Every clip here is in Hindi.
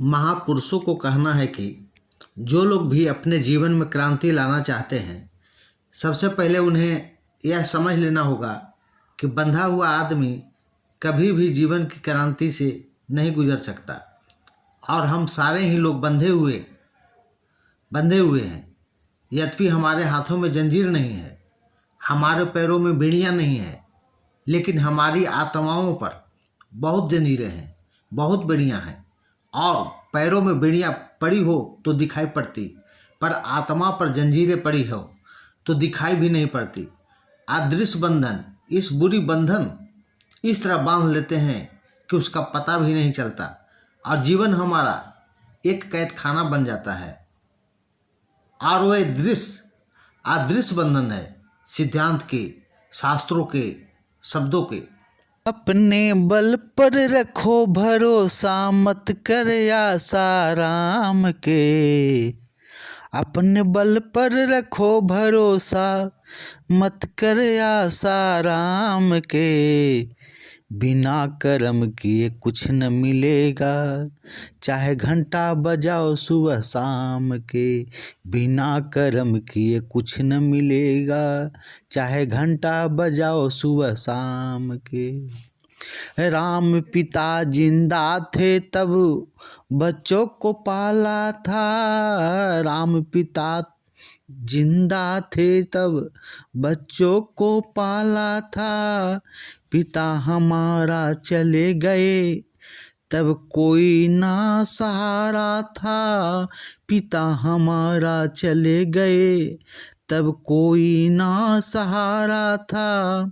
महापुरुषों को कहना है कि जो लोग भी अपने जीवन में क्रांति लाना चाहते हैं, सबसे पहले उन्हें यह समझ लेना होगा कि बंधा हुआ आदमी कभी भी जीवन की क्रांति से नहीं गुजर सकता। और हम सारे ही लोग बंधे हुए हैं। यद्यपि हमारे हाथों में जंजीर नहीं है, हमारे पैरों में बेड़ियां नहीं है, लेकिन हमारी आत्माओं पर बहुत जंजीरें हैं, बहुत बेड़ियां हैं। और पैरों में बेड़ियां पड़ी हो तो दिखाई पड़ती, पर आत्मा पर जंजीरें पड़ी हो तो दिखाई भी नहीं पड़ती। अदृश्य बंधन, इस बुरी बंधन इस तरह बांध लेते हैं कि उसका पता भी नहीं चलता और जीवन हमारा एक कैद खाना बन जाता है। और वह अदृश्य बंधन है सिद्धांत के, शास्त्रों के, शब्दों के। अपने बल पर रखो भरोसा, मत कर आशा राम के। अपने बल पर रखो भरोसा, मत कर आशा राम के। बिना कर्म किए कुछ न मिलेगा, चाहे घंटा बजाओ सुबह शाम के। बिना कर्म किए कुछ न मिलेगा, चाहे घंटा बजाओ सुबह शाम के। राम पिता जिंदा थे तब बच्चों को पाला था। राम पिता जिंदा थे तब बच्चों को पाला था। पिता हमारा चले गए तब कोई ना सहारा था। पिता हमारा चले गए तब कोई ना सहारा था।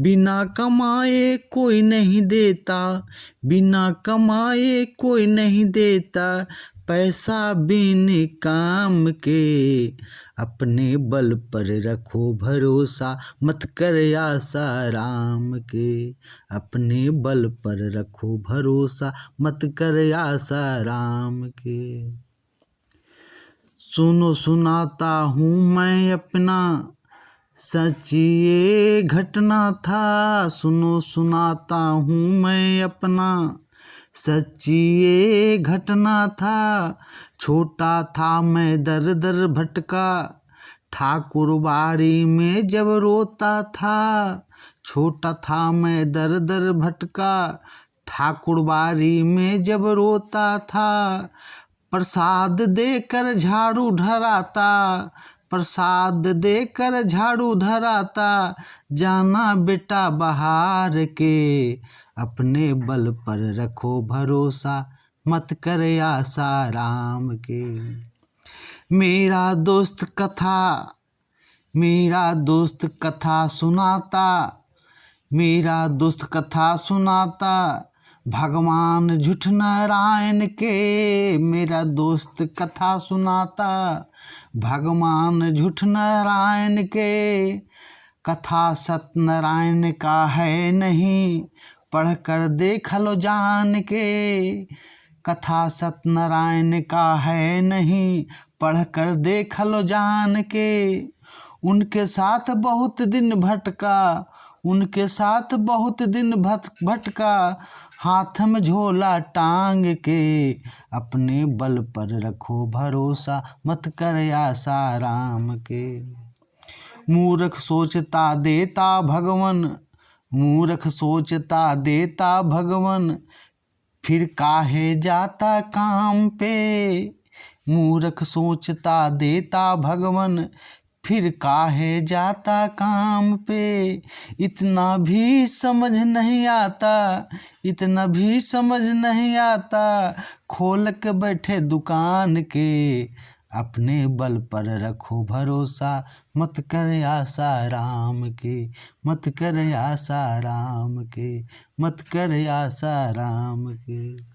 बिना कमाए कोई नहीं देता, बिना कमाए कोई नहीं देता, पैसा बिन काम के। अपने बल पर रखो भरोसा, मत कर आशा राम के। अपने बल पर रखो भरोसा, मत कर आशा राम के। सुनो सुनाता हूँ मैं अपना, सच ये घटना था। सुनो सुनाता हूँ मैं अपना, सच ये घटना था। छोटा था मैं दर दर भटका, ठाकुर बाड़ी में जब रोता था। छोटा था मैं दर दर भटका, ठाकुर बाड़ी में जब रोता था। प्रसाद देकर झाड़ू धराता, प्रसाद देकर झाड़ू धराता, जाना बेटा बहार के। अपने बल पर रखो भरोसा, मत कर आशा राम के। मेरा दोस्त कथा सुनाता, मेरा दोस्त कथा सुनाता, भगवान झूठ नारायण के। मेरा दोस्त कथा सुनाता, भगवान झूठ नारायण के। कथा सत्यनारायण का है नहीं, पढ़ कर देख लो जान के। कथा सत्यनारायण का है नहीं, पढ़ कर देख लो जान के। उनके साथ बहुत दिन भटका, उनके साथ बहुत दिन भटका, हाथ में झोला टांग के। अपने बल पर रखो भरोसा, मत कर आशा राम के। मूर्ख सोचता देता भगवन, मूर्ख सोचता देता भगवन, फिर काहे जाता काम पे। मूर्ख सोचता देता भगवन, फिर काहे जाता काम पे। इतना भी समझ नहीं आता, इतना भी समझ नहीं आता, खोल के बैठे दुकान के। अपने बल पर रखो भरोसा, मत कर आशा राम के। मत कर आशा राम के, मत कर आशा राम के।